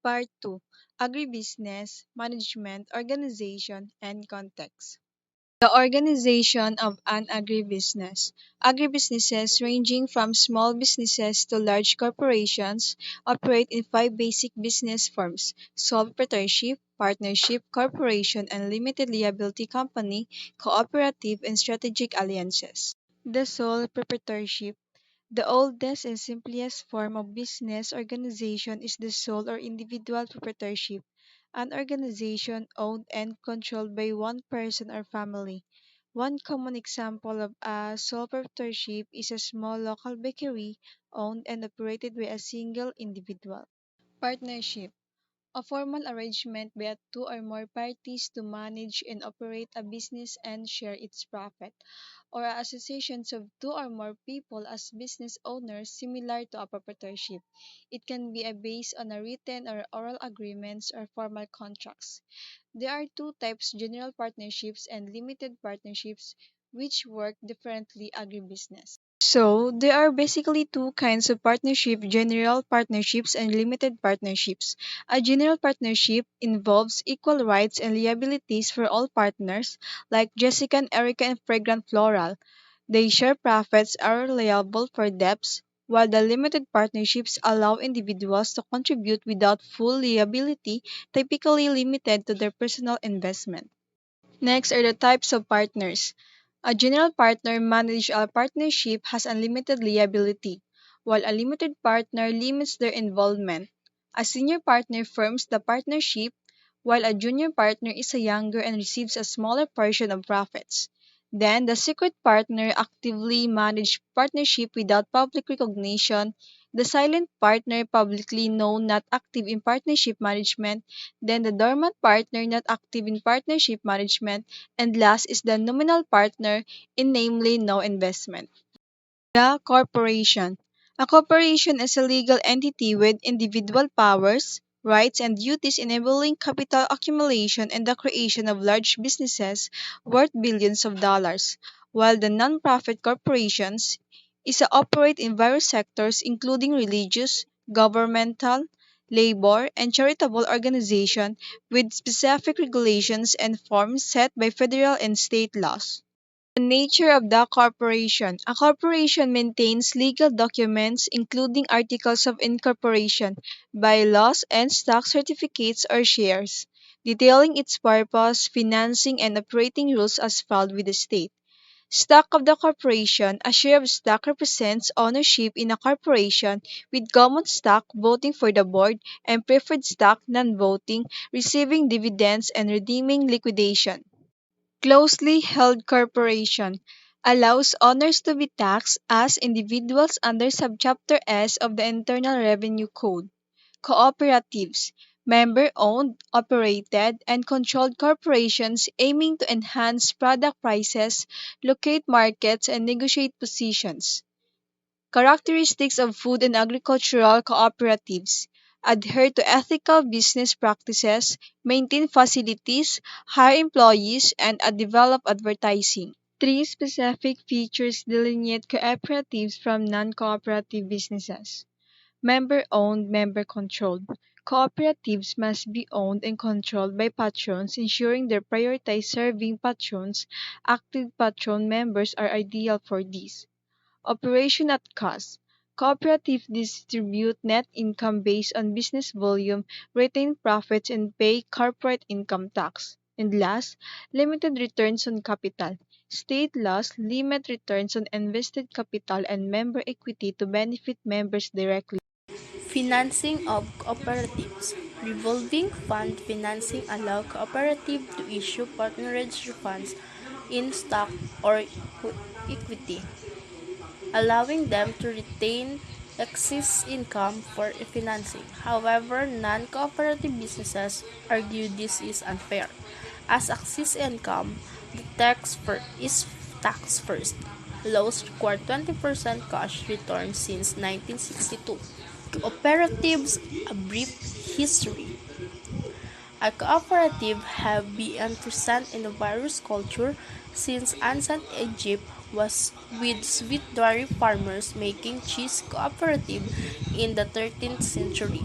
Part 2: Agribusiness, Management, Organization, and Context. The organization of an agribusiness. Agribusinesses, ranging from small businesses to large corporations, operate in five basic business forms: sole proprietorship, partnership, corporation and limited liability company, cooperative, and strategic alliances. The sole proprietorship. The oldest and simplest form of business organization is the sole or individual proprietorship, an organization owned and controlled by one person or family. One common example of a sole proprietorship is a small local bakery owned and operated by a single individual. Partnership. A formal arrangement by two or more parties to manage and operate a business and share its profit, or associations of two or more people as business owners similar to a proprietorship. It can be based on a written or oral agreements or formal contracts. There are two types: general partnerships and limited partnerships, which work differently agribusiness. So, there are basically two kinds of partnership: general partnerships and limited partnerships. A general partnership involves equal rights and liabilities for all partners, like Jessica and Erica and Fragrant Floral. They share profits, are liable for debts, while the limited partnerships allow individuals to contribute without full liability, typically limited to their personal investment. Next are the types of partners. A general partner managed a partnership has unlimited liability, while a limited partner limits their involvement. A senior partner firms the partnership, while a junior partner is a younger and receives a smaller portion of profits. Then, the secret partner actively managed partnership without public recognition. The silent partner, publicly known, not active in partnership management. Then the dormant partner, not active in partnership management. And last is the nominal partner, in namely no investment. The corporation. A corporation is a legal entity with individual powers, rights, and duties enabling capital accumulation and the creation of large businesses worth billions of dollars, while the nonprofit corporations is a operate in various sectors including religious, governmental, labor, and charitable organization with specific regulations and forms set by federal and state laws. The nature of the corporation. A corporation maintains legal documents, including articles of incorporation, bylaws, and stock certificates or shares, detailing its purpose, financing, and operating rules as filed with the state. Stock of the corporation. A share of stock represents ownership in a corporation, with common stock voting for the board and preferred stock non-voting, receiving dividends and redeeming liquidation. Closely held corporation allows owners to be taxed as individuals under Subchapter S of the Internal Revenue Code. Cooperatives, member owned, operated, and controlled corporations aiming to enhance product prices, locate markets, and negotiate positions. Characteristics of food and agricultural cooperatives: adhere to ethical business practices, maintain facilities, hire employees, and develop advertising. Three specific features delineate cooperatives from non cooperative businesses: member owned, member controlled. Cooperatives must be owned and controlled by patrons, ensuring they prioritize serving patrons. Active patron members are ideal for this. Operation at cost. Cooperatives distribute net income based on business volume, retain profits, and pay corporate income tax. And last, limited returns on capital. State laws limit returns on invested capital and member equity to benefit members directly. Financing of cooperatives. Revolving fund financing allow cooperative to issue partnerage funds in stock or equity, allowing them to retain excess income for financing. However, non-cooperative businesses argue this is unfair, as excess income is tax first. Laws require 20% cash return since 1962. Cooperatives, a brief history. A cooperative have been present in the various culture since ancient Egypt was with sweet dairy farmers making cheese cooperative in the 13th century.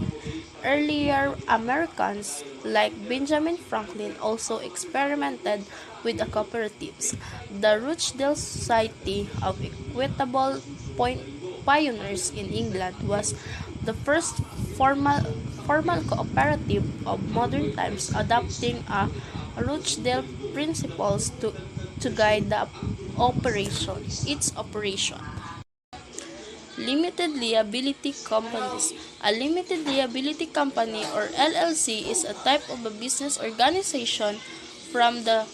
Earlier Americans, like Benjamin Franklin, also experimented with the cooperatives. The Rochdale Society of Equitable Pioneers in England was the first formal, formal cooperative of modern times, adopting a Rochdale principles to guide the its operation. Limited liability companies. A limited liability company or LLC is a type of a business organization from that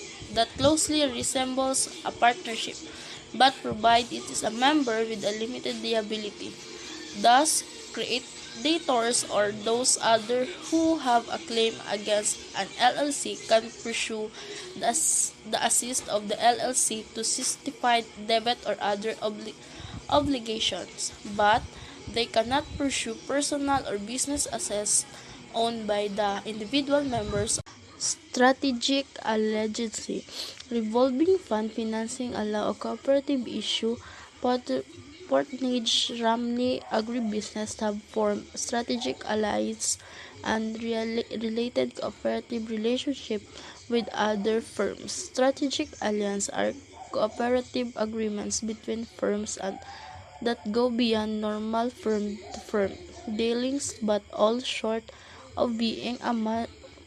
closely resembles a partnership, but provide it is a member with a limited liability. Thus, creators or those other who have a claim against an LLC can pursue the assist of the LLC to justify debit or other obligations, but they cannot pursue personal or business assets owned by the individual members. Strategic allegedly revolving fund financing allow a cooperative issue. Portage Ramley Agribusiness have formed strategic alliance and related cooperative relationship with other firms. Strategic alliance are cooperative agreements between firms and that go beyond normal firm-to-firm dealings but all short of being a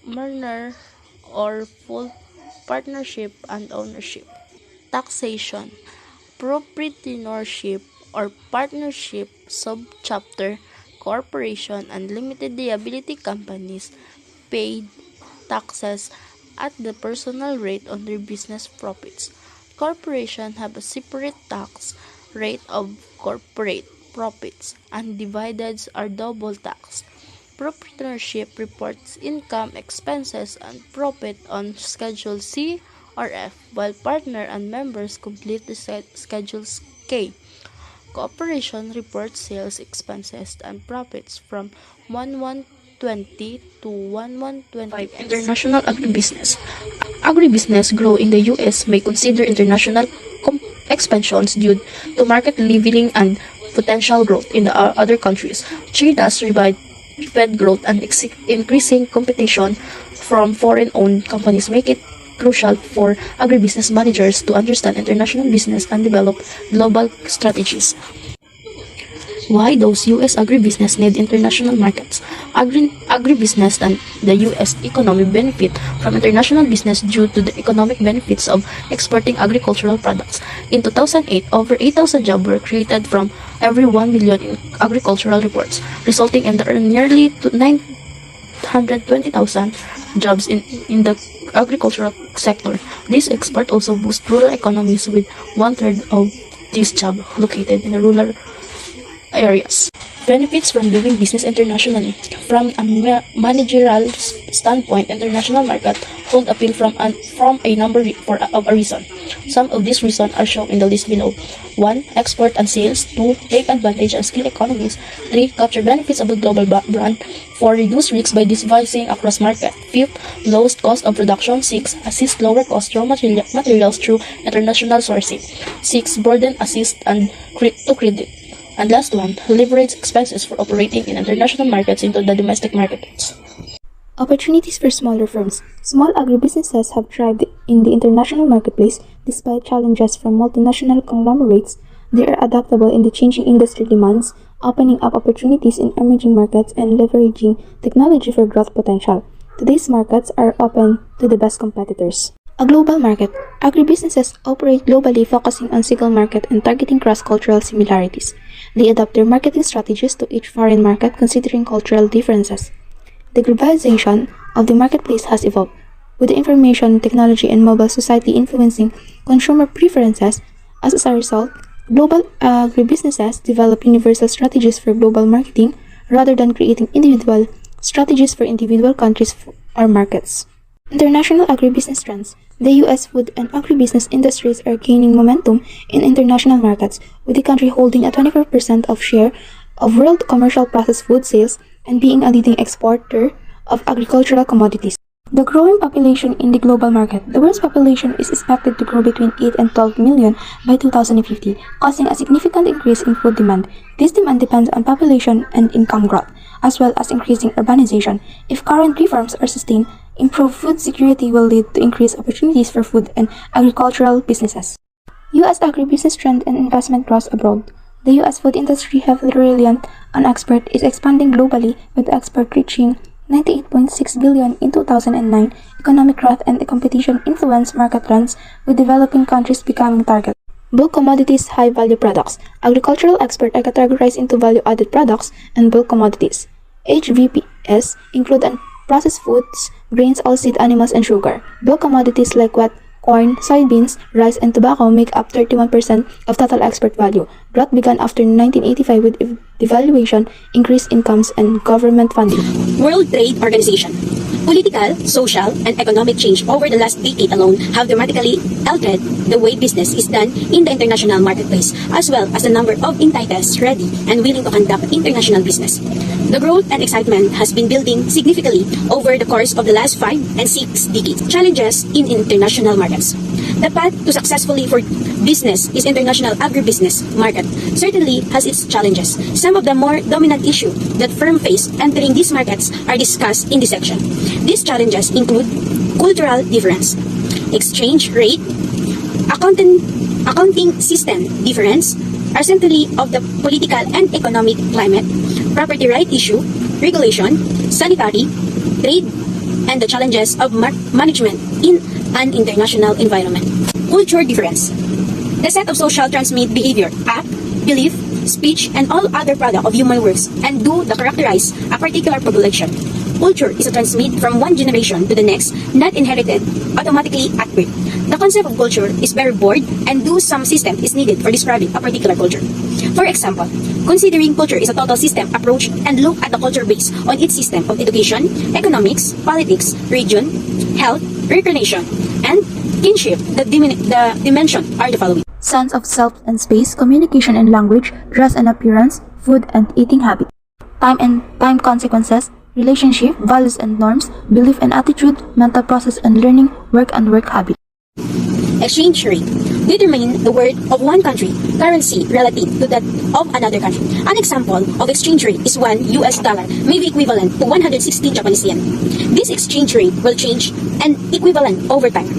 merger or full partnership and ownership. Taxation, proprietorship or partnership, subchapter, corporation, and limited liability companies paid taxes at the personal rate on their business profits. Corporations have a separate tax rate of corporate profits, and dividends are double taxed. Proprietorship reports income, expenses, and profit on Schedule C or F, while partner and members complete the Schedules K. Cooperation reports sales, expenses, and profits from 1120 to 1120. International agribusiness. Agribusiness grow in the U.S. may consider international expansions due to market leveling and potential growth in the other countries. China's rapid growth and increasing competition from foreign-owned companies make it crucial for agribusiness managers to understand international business and develop global strategies. Why those U.S. agribusiness need international markets? Agribusiness and the U.S. economy benefit from international business due to the economic benefits of exporting agricultural products. In 2008, over 8,000 jobs were created from every 1 million in agricultural reports, resulting in nearly 920,000 jobs in the agricultural sector. This export also boosts rural economies with one-third of these jobs located in the rural areas. Benefits from doing business internationally. From a managerial standpoint, international market hold appeal from a number of a reason. Some of these reasons are shown in the list below. 1. Export and sales. 2. Take advantage of skill economies. 3. Capture benefits of a global brand. 4. Reduce risks by diversifying across market. 5. Lowest cost of production. 6. Assist lower cost raw materials through international sourcing. 6. Burden assist and to credit. And last one, leverage expenses for operating in international markets into the domestic markets. Opportunities for smaller firms. Small agribusinesses have thrived in the international marketplace despite challenges from multinational conglomerates. They are adaptable in the changing industry demands, opening up opportunities in emerging markets and leveraging technology for growth potential. Today's markets are open to the best competitors. A global market. Agribusinesses operate globally, focusing on single market and targeting cross-cultural similarities. They adapt their marketing strategies to each foreign market, considering cultural differences. The globalization of the marketplace has evolved, with the information technology and mobile society influencing consumer preferences. As a result, global agribusinesses develop universal strategies for global marketing rather than creating individual strategies for individual countries or markets. International agribusiness trends. The U.S. food and agribusiness industries are gaining momentum in international markets, with the country holding a 24% of share of world commercial processed food sales and being a leading exporter of agricultural commodities. The growing population in the global market. The world's population is expected to grow between 8 and 12 million by 2050, causing a significant increase in food demand. This demand depends on population and income growth, as well as increasing urbanization. If current reforms are sustained, improved food security will lead to increased opportunities for food and agricultural businesses. U.S. agribusiness trend and investment growth abroad. The U.S. food industry, heavily reliant on export, is expanding globally, with export reaching 98.6 billion in 2009. Economic growth and competition influence market trends, with developing countries becoming target. Bulk commodities, high-value products. Agricultural exports are categorized into value-added products and bulk commodities. HVPs include processed foods, grains, oilseed animals, and sugar. Bulk commodities like wheat, corn, soybeans, rice, and tobacco make up 31% of total export value. Growth began after 1985 with devaluation, increased incomes, and government funding. World Trade Organization. Political, social, and economic change over the last decade alone have dramatically altered the way business is done in the international marketplace, as well as the number of entities ready and willing to conduct international business. The growth and excitement has been building significantly over the course of the last 5 and 6 decades. Challenges in international markets. The path to successfully for business is international agribusiness market certainly has its challenges. Some of the more dominant issues that firms face entering these markets are discussed in this section. These challenges include cultural difference, exchange rate, accounting system difference, uncertainty of the political and economic climate, property right issue, regulation, sanitary, trade, and the challenges of management in an international environment. Culture difference. The set of social transmit behavior, act, belief, speech, and all other product of human works and do the characterize a particular population. Culture is a transmit from one generation to the next, not inherited automatically at birth. The concept of culture is very broad and do some system is needed for describing a particular culture. For example, considering culture is a total system approach and look at the culture based on its system of education, economics, politics, religion, health, recreation, and kinship. The dimension are the following. Sense of self and space, communication and language, dress and appearance, food and eating habit. Time and time consequences, relationship, values and norms, belief and attitude, mental process and learning, work and work habit. Exchange rate. Determine the worth of one country currency relative to that of another country. An example of exchange rate is $1 may be equivalent to 116 Japanese yen. This exchange rate will change and equivalent over time.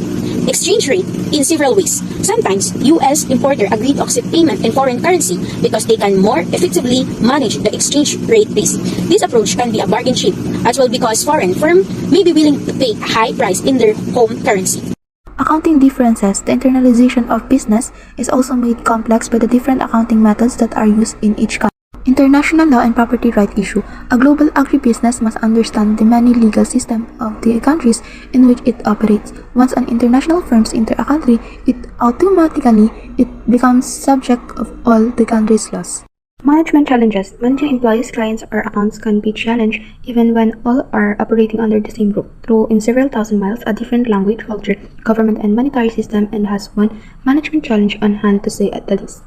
Exchange rate in several ways. Sometimes, U.S. importer agree to accept payment in foreign currency because they can more effectively manage the exchange rate base. This approach can be a bargain chip as well because foreign firm may be willing to pay a high price in their home currency. Accounting differences. The internalization of business is also made complex by the different accounting methods that are used in each country. International law and property right issue. A global agribusiness must understand the many legal systems of the countries in which it operates. Once an international firm enters a country, it becomes subject of all the country's laws. Management challenges. Managing employees, clients, or accounts can be challenged even when all are operating under the same roof, through in several thousand miles, a different language, culture, government, and monetary system, and has one management challenge on hand to say at the least.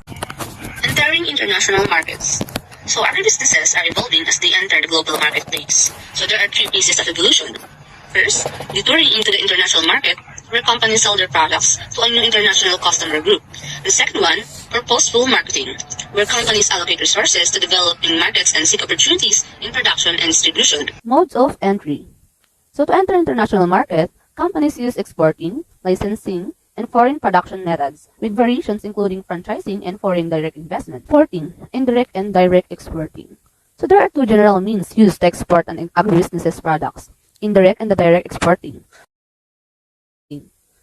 Entering international markets. So agribusinesses are evolving as they enter the global marketplace. So there are 3 phases of evolution. First, detouring into the international market, where companies sell their products to a new international customer group. The second one, purposeful marketing, where companies allocate resources to developing markets and seek opportunities in production and distribution. Modes of entry. So to enter international market, companies use exporting, licensing, and foreign production methods, with variations including franchising and foreign direct investment. Exporting, indirect and direct exporting. So there are 2 general means used to export an agribusiness products, indirect and the direct exporting.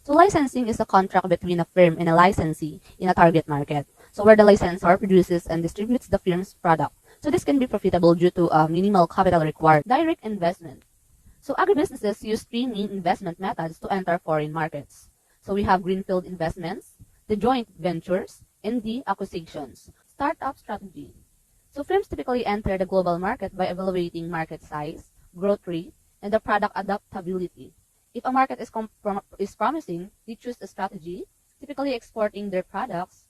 So licensing is a contract between a firm and a licensee in a target market. So where the licensor produces and distributes the firm's product. So this can be profitable due to minimal capital required. Direct investment. So agribusinesses use 3 main investment methods to enter foreign markets. So we have greenfield investments, the joint ventures, and the acquisitions. Startup strategy. So firms typically enter the global market by evaluating market size, growth rate, and the product adaptability. If a market is promising, they choose a strategy, typically exporting their products